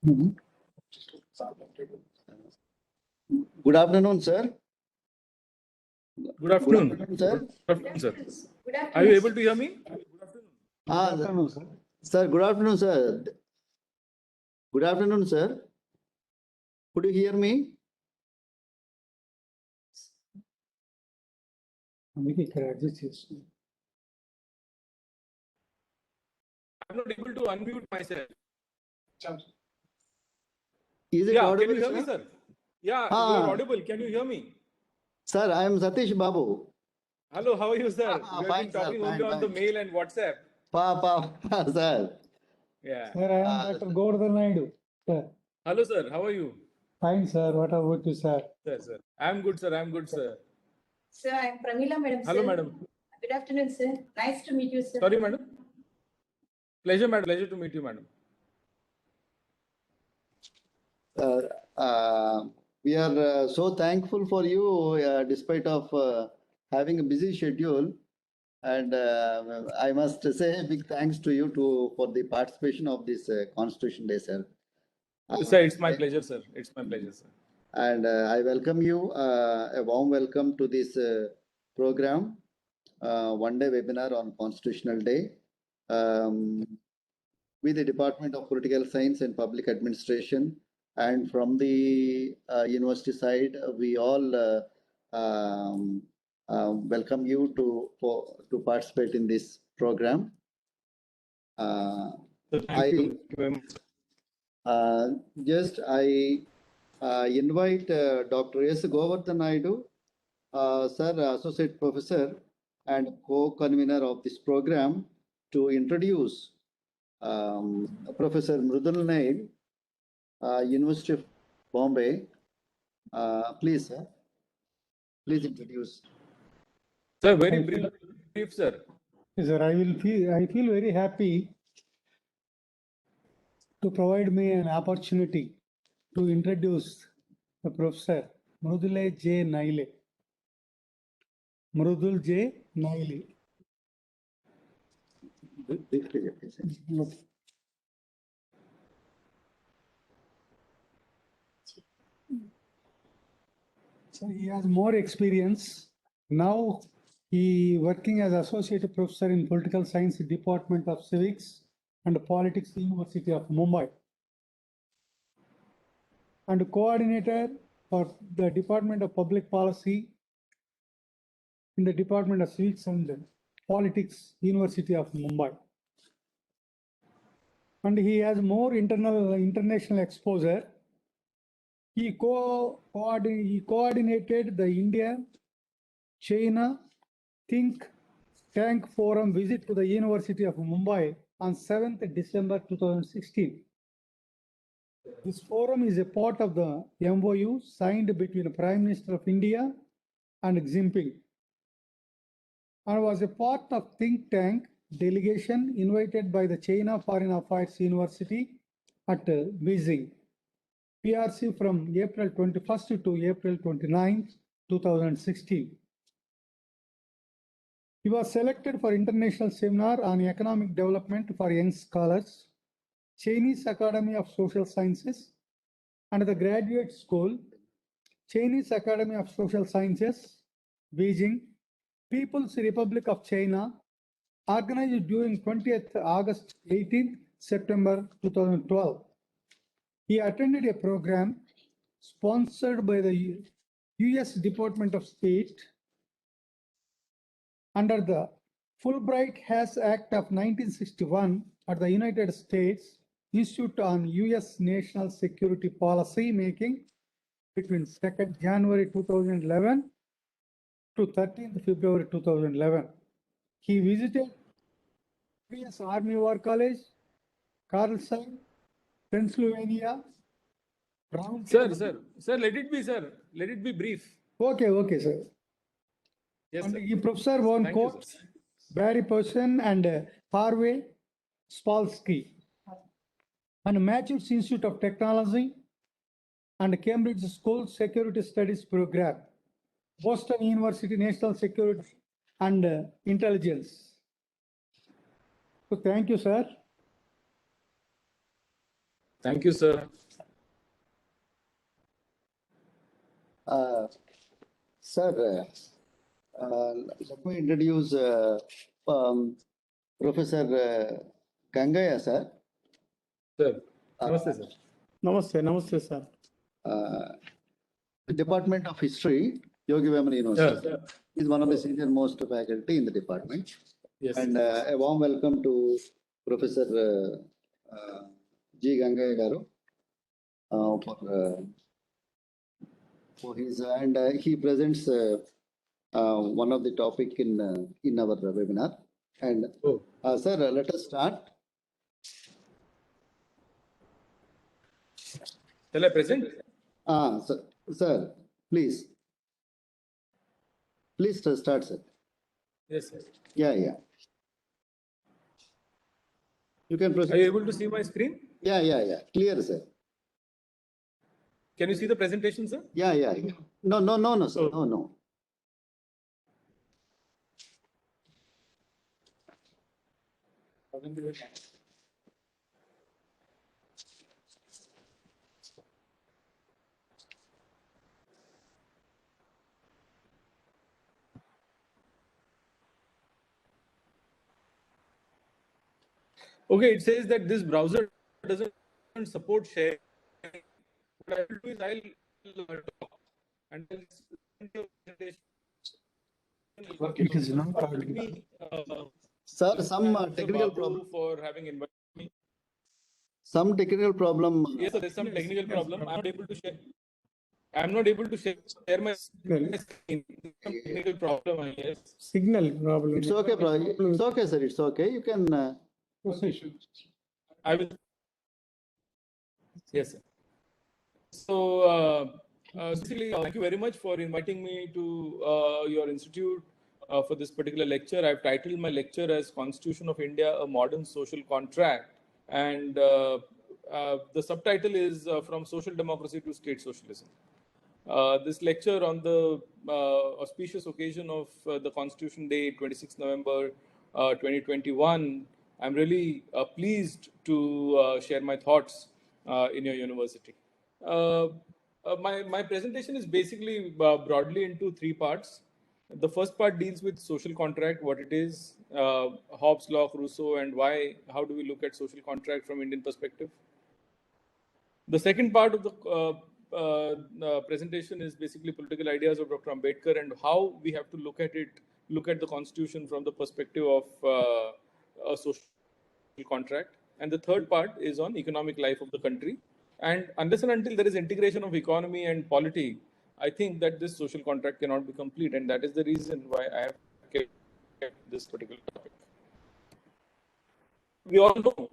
Mhm. Good afternoon, sir. Good afternoon. Sir. Good afternoon, sir. Are you able to hear me? Good afternoon, sir. Sir, good afternoon, sir. Good afternoon, sir. Could you hear me? I'm not able to unmute myself. Is it Yeah, audible, can you hear me, sir? Yeah, you are audible. Can you hear me? Sir, I am Satish Babu. Hello, how are you, sir? We have fine, been talking sir, only fine, on the fine. mail and WhatsApp. Sir. Yeah. Sir, I am Dr. Govardhan Naidu. Sir. Hello, sir. How are you? Fine, sir. What about you, sir? Sir. I'm good, sir. I'm good, sir. Sir, I'm Pramila, madam. Hello, sir. madam. Good afternoon, sir. Nice to meet you, sir. Sorry, madam. Pleasure, madam. Pleasure to meet you, madam. We are so thankful for you, despite of having a busy schedule. And I must say a big thanks to you for the participation of this Constitution Day, sir. Sir, it's my pleasure, sir. It's my pleasure, sir. And I welcome you, a warm welcome to this program. one-day webinar on Constitutional Day with the Department of Political Science and Public Administration. And from the university side, we all welcome you to participate in this program. Thank you very much. I invite Dr. S. Govardhan Naidu, Sir, Associate Professor and co-convener of this program, to introduce Professor Mrudul Nair, University of Bombay. Please, sir. Please introduce. Sir, very brief, sir. Yes, sir, I feel very happy to provide me an opportunity to introduce the Professor Mrudul J. Naile. Mrudul J. Naile. Briefly, please. Okay. So he has more experience. Now he working as associate professor in political science department of civics and politics, University of Mumbai, and coordinator for the Department of Public Policy in the Department of Civics and Politics, University of Mumbai. And he has more international exposure. He coordinated the India-China Think Tank Forum visit to the University of Mumbai on 7th December 2016. This forum is a part of the MOU signed between the Prime Minister of India and Xi Jinping, and was a part of think tank delegation invited by the China Foreign Affairs University at Beijing, PRC, from April 21st to April 29th, 2016. He was selected for international seminar on economic development for young scholars, Chinese Academy of Social Sciences, and the Graduate School, Chinese Academy of Social Sciences, Beijing, People's Republic of China, organized during 20th August 18th September 2012. He attended a program sponsored by the US Department of State under the Fulbright Haas Act of 1961 at the United States Institute on US National Security Policy Making between 2nd January 2011 to 13th February 2011. He visited US Army War College, Carlsbad, Pennsylvania, Brown. Sir, let it be, sir. Let it be brief. Okay, sir. Yes, And sir. he Professor Von Thank you, Koch, sir. Barry Person, and Harvey Spalsky, and Massachusetts Institute of Technology and Cambridge School Security Studies Program, Boston University National Security and Intelligence. So thank you, sir. Thank you, sir. Sir, let me introduce Professor Gangaya, sir. Sir, namaste, sir. Namaste, sir. Department of History, Yogi Vemana University. Yeah. He's one of the senior most faculty in the department. Yes. And a warm welcome to Professor G. Gangaya Garu for his, and he presents one of the topic in our webinar. And sir, let us start. Shall I present? Sir, please start, sir. Yes, sir. Yeah. You can proceed. Are you able to see my screen? Yeah. Clear, sir. Can you see the presentation, sir? Yeah. No, sir. No. Okay, it says that this browser doesn't support sharing. What I will do is I'll talk and then send you a presentation. It is not audible. Me, Sir, some Mr. technical Babu problem. for having invited me. Some technical problem. Yes, sir, there's some technical problem. I'm not able to share. I'm not able to share my Signal. screen. Some technical problem, I guess. Signal problem. It's okay, bro. It's okay, sir. It's okay. You can. I will. Yes, sir. So, basically, thank you very much for inviting me to your institute for this particular lecture. I've titled my lecture as Constitution of India, a Modern Social Contract. And the subtitle is From Social Democracy to State Socialism. This lecture on the auspicious occasion of the Constitution Day, 26 November 2021, I'm really pleased to share my thoughts in your university. My presentation is basically broadly into three parts. The first part deals with social contract, what it is, Hobbes, Locke, Rousseau, and why, how do we look at social contract from Indian perspective. The second part of the presentation is basically political ideas of Dr. Ambedkar and how we have to look at it, look at the constitution from the perspective of a social contract. And the third part is on economic life of the country. And unless and until there is integration of economy and polity, I think that this social contract cannot be complete. And that is the reason why I have kept this particular topic. We all know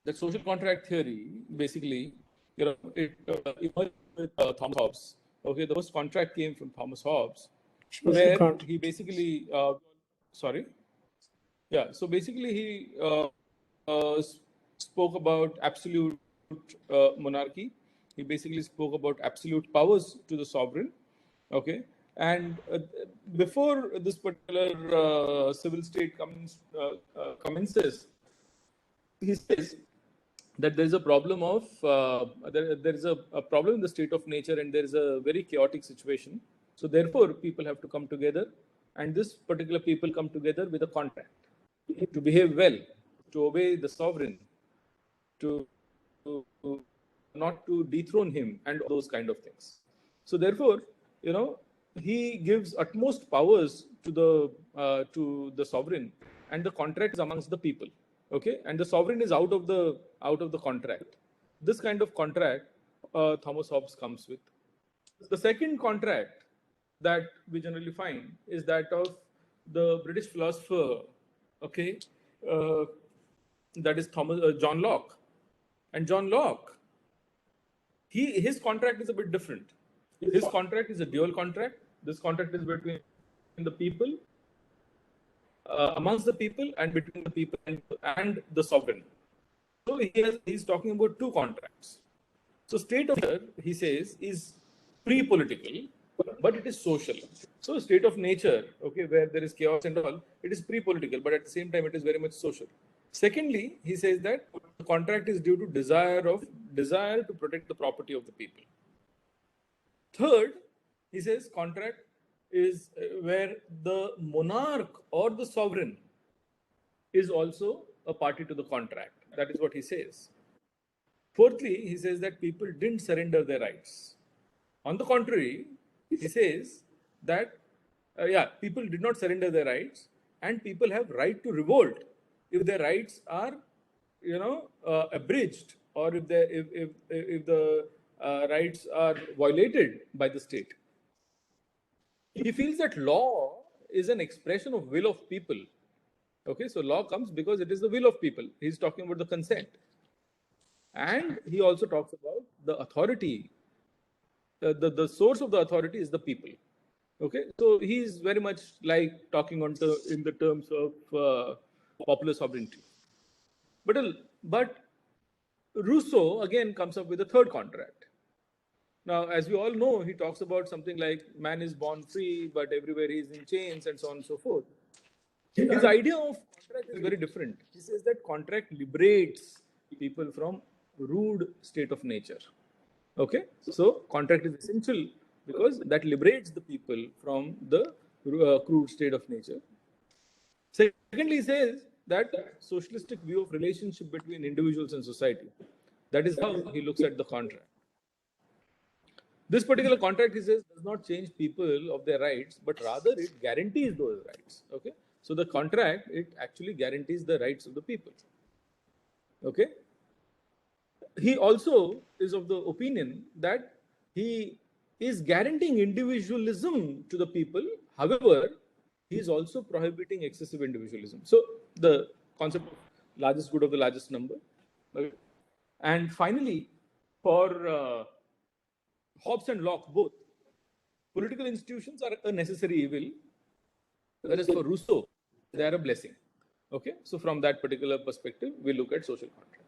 that social contract theory, basically, it emerged with Thomas Hobbes. Okay, the first contract came from Thomas Hobbes, where he basically, sorry, yeah. So basically, he spoke about absolute monarchy. He basically spoke about absolute powers to the sovereign. Okay, and before this particular civil state commences, he says that there is a problem of there is a problem in the state of nature, and there is a very chaotic situation. So therefore, people have to come together, and this particular people come together with a contract to behave well, to obey the sovereign, to not to dethrone him, and those kind of things. So therefore, he gives utmost powers to the sovereign, and the contract is amongst the people. Okay, and the sovereign is out of the contract. This kind of contract Thomas Hobbes comes with. The second contract that we generally find is that of the British philosopher, okay, that is John Locke. And John Locke, his contract is a bit different. His contract is a dual contract. This contract is between the people, amongst the people, and between the people and the sovereign. So he's talking about two contracts. So state of nature, he says, is pre-political, but it is social. So state of nature, okay, where there is chaos and all, it is pre-political, but at the same time, it is very much social. Secondly, he says that the contract is due to desire to protect the property of the people. Third, he says contract is where the monarch or the sovereign is also a party to the contract. That is what he says. Fourthly, he says that people didn't surrender their rights. On the contrary, he says that people did not surrender their rights, and people have right to revolt if their rights are, abridged, or if the rights are violated by the state. He feels that law is an expression of will of people. Okay, so law comes because it is the will of people. He's talking about the consent. And he also talks about the authority. The source of the authority is the people. Okay, so he's very much like talking in the terms of popular sovereignty. But Rousseau again comes up with a third contract. Now, as we all know, he talks about something like man is born free, but everywhere he is in chains, and so on and so forth. His idea of contract is very different. He says that contract liberates people from rude state of nature. Okay, so contract is essential because that liberates the people from the crude state of nature. Secondly, he says that socialistic view of relationship between individuals and society. That is how he looks at the contract. This particular contract, he says, does not change people of their rights, but rather it guarantees those rights. Okay, so the contract, it actually guarantees the rights of the people. Okay, he also is of the opinion that he is guaranteeing individualism to the people. However, he is also prohibiting excessive individualism. So the concept of largest good of the largest number. Okay. And finally, for Hobbes and Locke both, political institutions are a necessary evil, whereas for Rousseau, they are a blessing. Okay, so from that particular perspective, we look at social contract.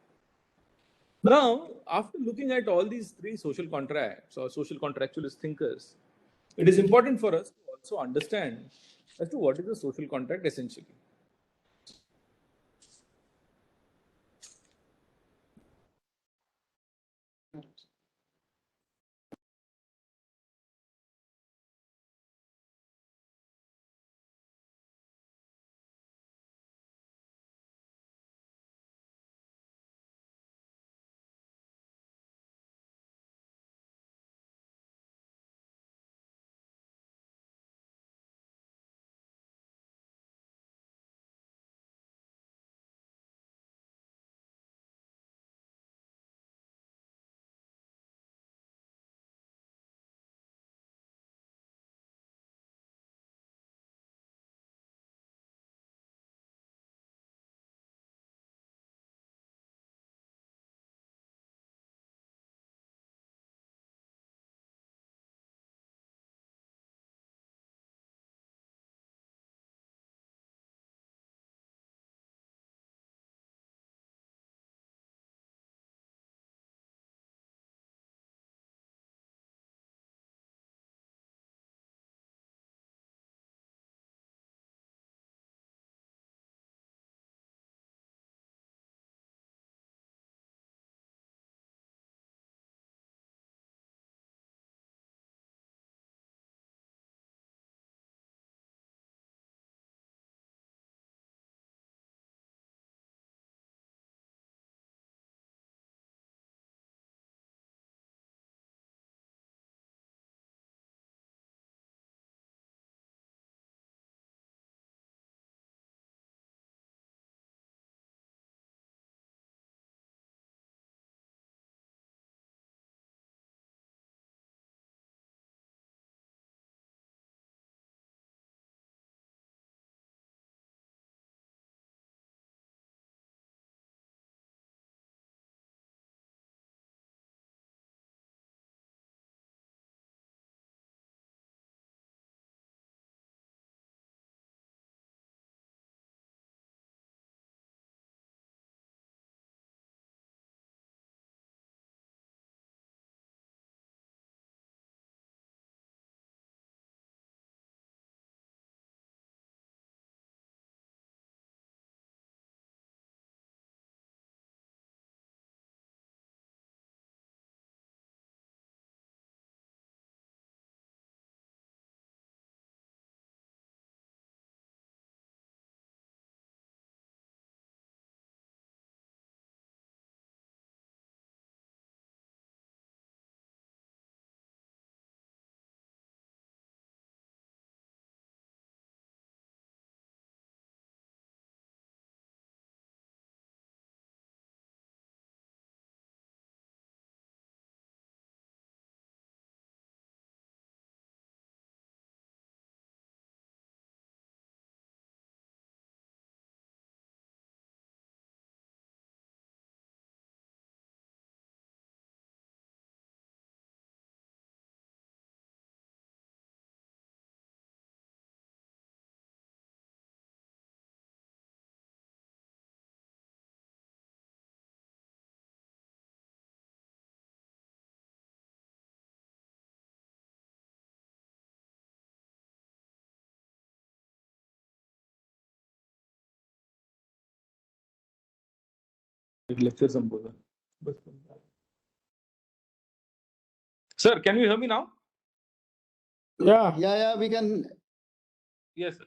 Now, after looking at all these three social contracts or social contractualist thinkers, it is important for us to also understand as to what is a social contract essentially. Lecture संबोधन. Sir, can you hear me now? Yeah. Yeah, we can. Yes.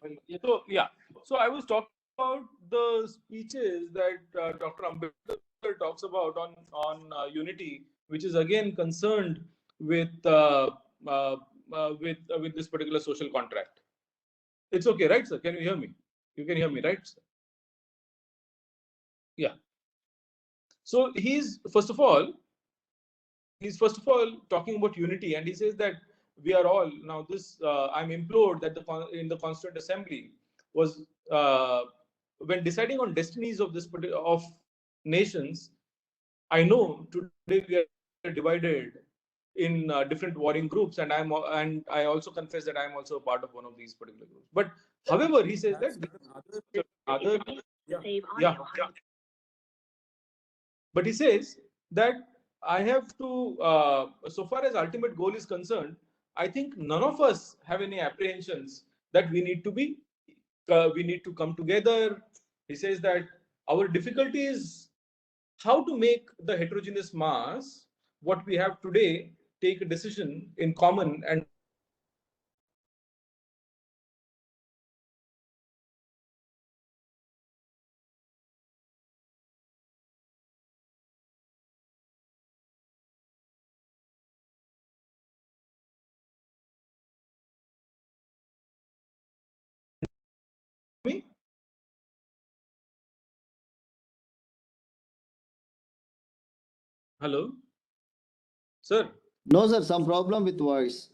So yeah. So I was talking about the speeches that Dr. Ambedkar talks about on unity, which is again concerned with with this particular social contract. It's okay, right, sir? Can you hear me? You can hear me, right, sir? Yeah. So he's first of all talking about unity, and he says that we are all now. This I'm implored that in the Constituent Assembly was when deciding on destinies of of nations. I know today we are divided in different warring groups, and I also confess that I am also a part of one of these particular groups. But however, he says that other yeah. But he says that I have to, so far as ultimate goal is concerned, I think none of us have any apprehensions that we need to come together. He says that our difficulty is how to make the heterogeneous mass, what we have today, take a decision in common and me. Hello, sir. No, sir, some problem with voice.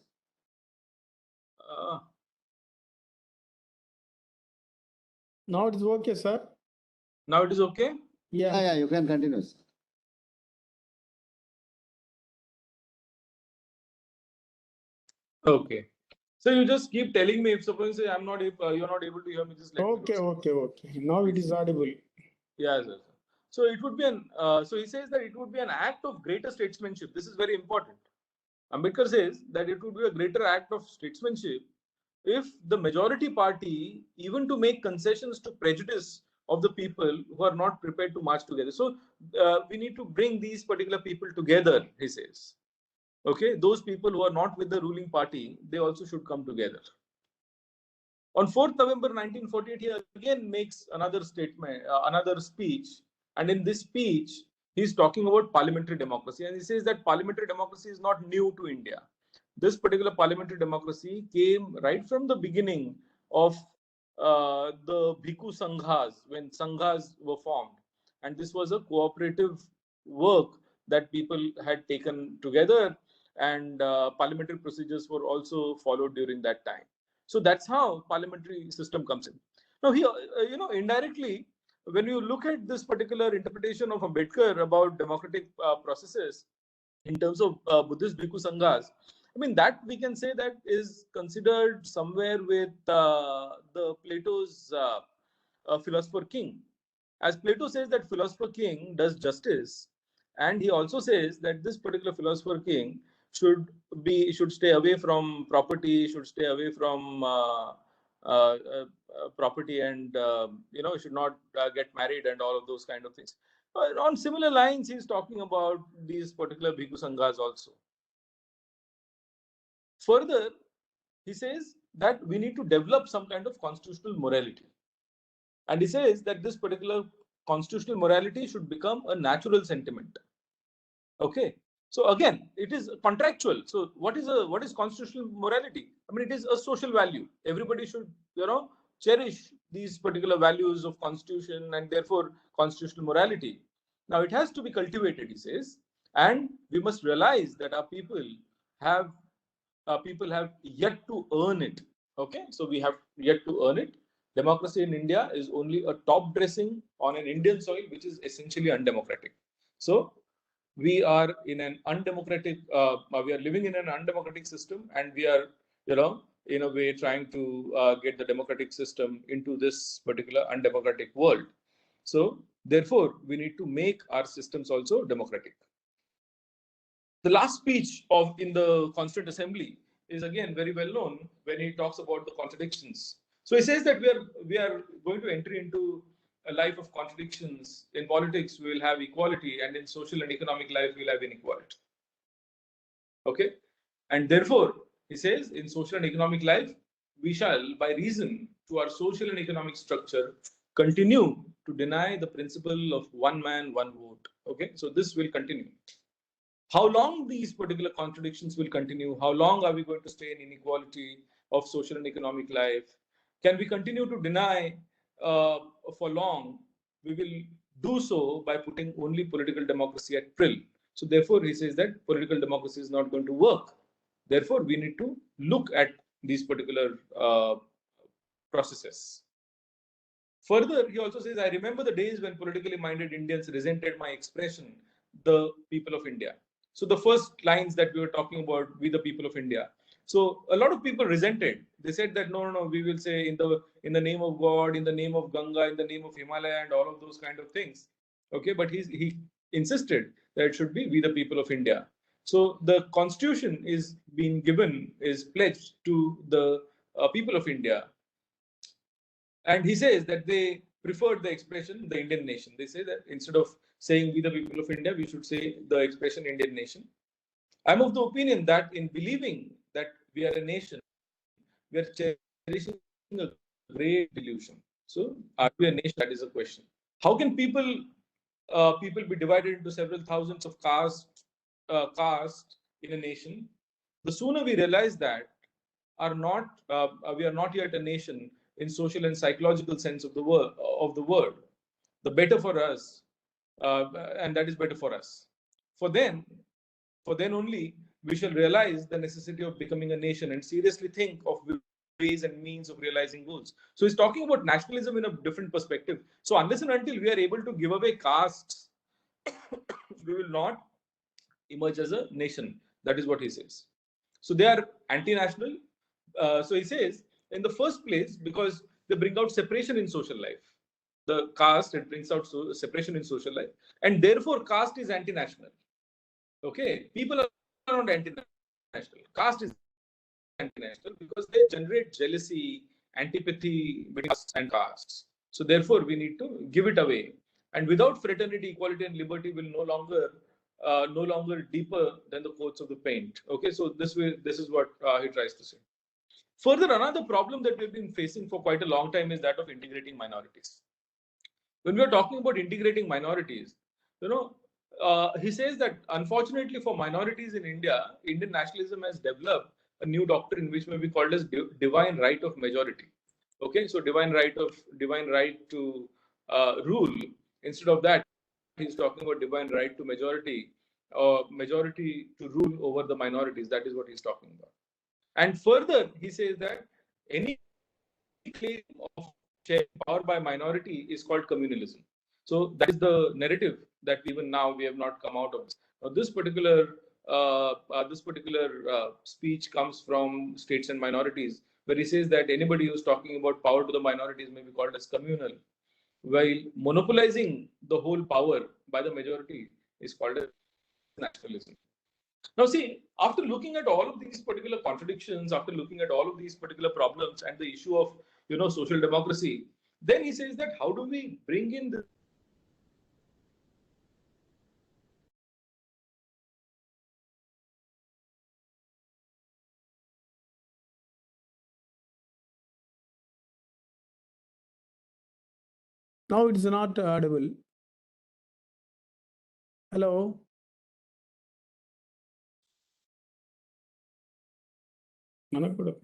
Now it is okay, sir. Now it is okay. Yeah, you can continue, sir. Okay. So you just keep telling me if suppose you're not able to hear me, just let me know. Okay. Now it is audible. Yes, sir. So it would be so he says that it would be an act of greater statesmanship. This is very important. Ambedkar says that it would be a greater act of statesmanship if the majority party, even to make concessions to prejudice of the people who are not prepared to march together. So we need to bring these particular people together, he says. Okay, those people who are not with the ruling party, they also should come together. On 4th November 1948, he again makes another statement, another speech. And in this speech, he's talking about parliamentary democracy. And he says that parliamentary democracy is not new to India. This particular parliamentary democracy came right from the beginning of the Bhikkhu Sanghas, when Sanghas were formed. And this was a cooperative work that people had taken together, and parliamentary procedures were also followed during that time. So that's how parliamentary system comes in. Now, here, indirectly, when you look at this particular interpretation of Ambedkar about democratic processes in terms of Buddhist Bhikkhu Sanghas, I mean, that we can say that is considered somewhere with the Plato's philosopher king. As Plato says that philosopher king does justice, and he also says that this particular philosopher king should stay away from property, should stay away from property, and should not get married and all of those kind of things. On similar lines, he's talking about these particular Bhikkhu Sanghas also. Further, he says that we need to develop some kind of constitutional morality. And he says that this particular constitutional morality should become a natural sentiment. Okay. So again, it is contractual. So what is constitutional morality? I mean, it is a social value. Everybody should, cherish these particular values of constitution and therefore constitutional morality. Now it has to be cultivated, he says, and we must realize that our people have yet to earn it. Okay, so we have yet to earn it. Democracy in India is only a top dressing on an Indian soil, which is essentially undemocratic. So we are in an undemocratic, we are living in an undemocratic system, and we are, in a way trying to get the democratic system into this particular undemocratic world. So therefore, we need to make our systems also democratic. The last speech in the Constituent Assembly is again very well known when he talks about the contradictions. So he says that we are going to enter into a life of contradictions. In politics, we will have equality, and in social and economic life, we will have inequality. Okay, and therefore, he says, in social and economic life, we shall, by reason to our social and economic structure, continue to deny the principle of one man, one vote. Okay, so this will continue. How long these particular contradictions will continue? How long are we going to stay in inequality of social and economic life? Can we continue to deny for long? We will do so by putting only political democracy at prill. So therefore, he says that political democracy is not going to work. Therefore, we need to look at these particular processes. Further, he also says, I remember the days when politically minded Indians resented my expression, the people of India. So the first lines that we were talking about, we the people of India. So a lot of people resented. They said that no, we will say in the name of God, in the name of Ganga, in the name of Himalaya, and all of those kind of things. Okay, but he insisted that it should be we the people of India. So the constitution is being given, is pledged to the people of India. And he says that they preferred the expression the Indian nation. They say that instead of saying we the people of India, we should say the expression Indian nation. I'm of the opinion that in believing that we are a nation, we are cherishing a great delusion. So are we a nation? That is a question. How can people be divided into several thousands of castes in a nation? The sooner we realize that we are not yet a nation in social and psychological sense of the word, the better for us, and that is better for us. For then only we shall realize the necessity of becoming a nation and seriously think of ways and means of realizing goals. So he's talking about nationalism in a different perspective. So unless and until we are able to give away castes, we will not emerge as a nation. That is what he says. So they are anti-national. So he says, in the first place, because they bring out separation in social life. The caste, it brings out separation in social life. And therefore, caste is anti-national. Okay, people are not anti-national. Caste is anti-national because they generate jealousy, antipathy between castes and castes. So therefore, we need to give it away. And without fraternity, equality, and liberty will no longer deeper than the coats of the paint. Okay, so this is what he tries to say. Further, another problem that we've been facing for quite a long time is that of integrating minorities. When we are talking about integrating minorities, he says that unfortunately for minorities in India, Indian nationalism has developed a new doctrine which may be called as divine right of majority. Okay, so divine right to rule. Instead of that, he's talking about divine right to majority, or majority to rule over the minorities. That is what he's talking about. And further, he says that any claim of sharing power by minority is called communalism. So that is the narrative that even now we have not come out of. Now, this particular speech comes from States and Minorities, where he says that anybody who's talking about power to the minorities may be called as communal, while monopolizing the whole power by the majority is called as nationalism. Now, see, after looking at all of these particular contradictions, after looking at all of these particular problems and the issue of, social democracy, then he says that how do we bring in the Now it is not audible. Hello. Manapura.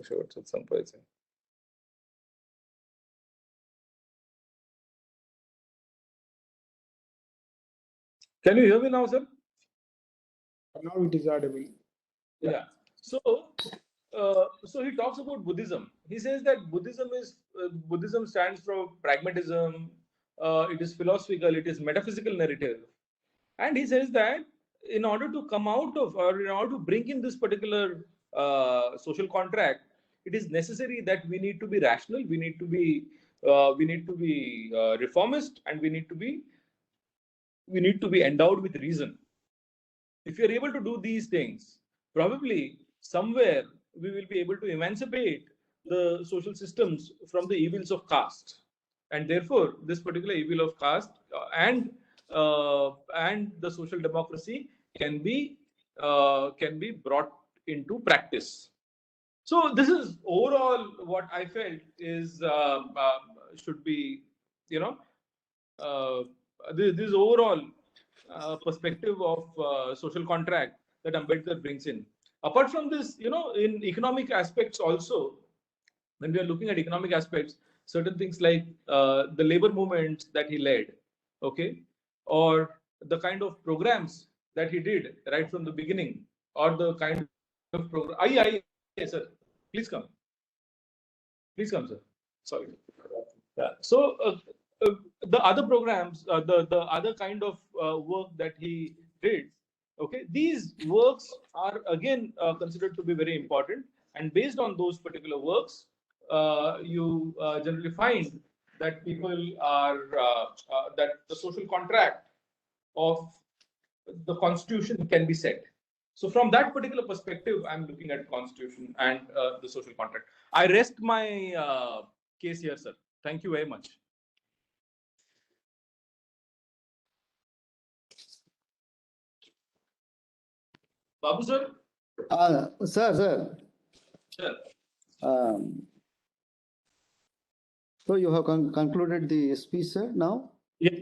shorts at some point? Can you hear me now, sir? Now it is audible. Yeah. So he talks about Buddhism. He says that Buddhism stands for pragmatism. It is philosophical. It is metaphysical narrative. And he says that in order to come out of, or in order to bring in this particular social contract, it is necessary that we need to be rational. We need to be we need to be reformist, and we need to be endowed with reason. If you're able to do these things, probably somewhere we will be able to emancipate the social systems from the evils of caste, and therefore this particular evil of caste and the social democracy can be brought into practice. So this is overall what I felt is should be, you know, this overall perspective of social contract that Ambedkar brings in. Apart from this, in economic aspects also, when we are looking at economic aspects, certain things like the labor movements that he led, okay, or the kind of programs that he did right from the beginning, or the kind of program. Yes, sir. Please come. Please come, sir. Sorry. Yeah. So the other programs, the other kind of work that he did, okay, these works are again considered to be very important, and based on those particular works, you generally find that people are that the social contract of the constitution can be set. So from that particular perspective, I'm looking at constitution and the social contract. I rest my case here, sir. Thank you very much. Babu, sir? Sir. Sir. So you have concluded the speech, sir, now? Yes.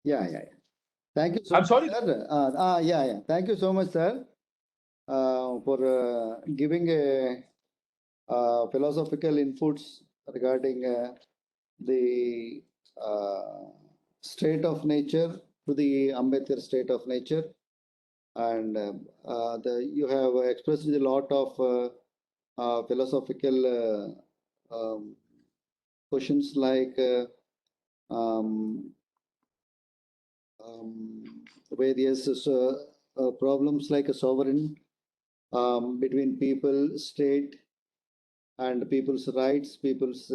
Yeah. Thank you so I'm much, sorry. sir. Yeah. Thank you so much, sir, for giving a philosophical inputs regarding the state of nature to the Ambedkar state of nature, and you have expressed a lot of philosophical questions like various problems like a sovereign between people, state, and people's rights, people's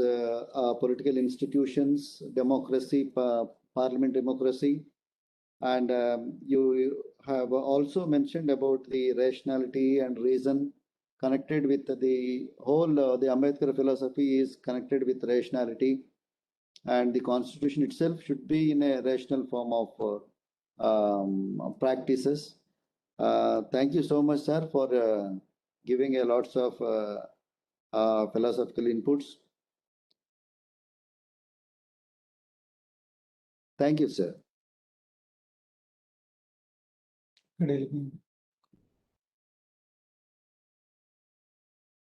political institutions, democracy, parliament democracy. And you have also mentioned about the rationality and reason connected with the whole, the Ambedkar philosophy is connected with rationality, and the constitution itself should be in a rational form of practices. Thank you so much, sir, for giving a lots of philosophical inputs. Thank you, sir. Good evening.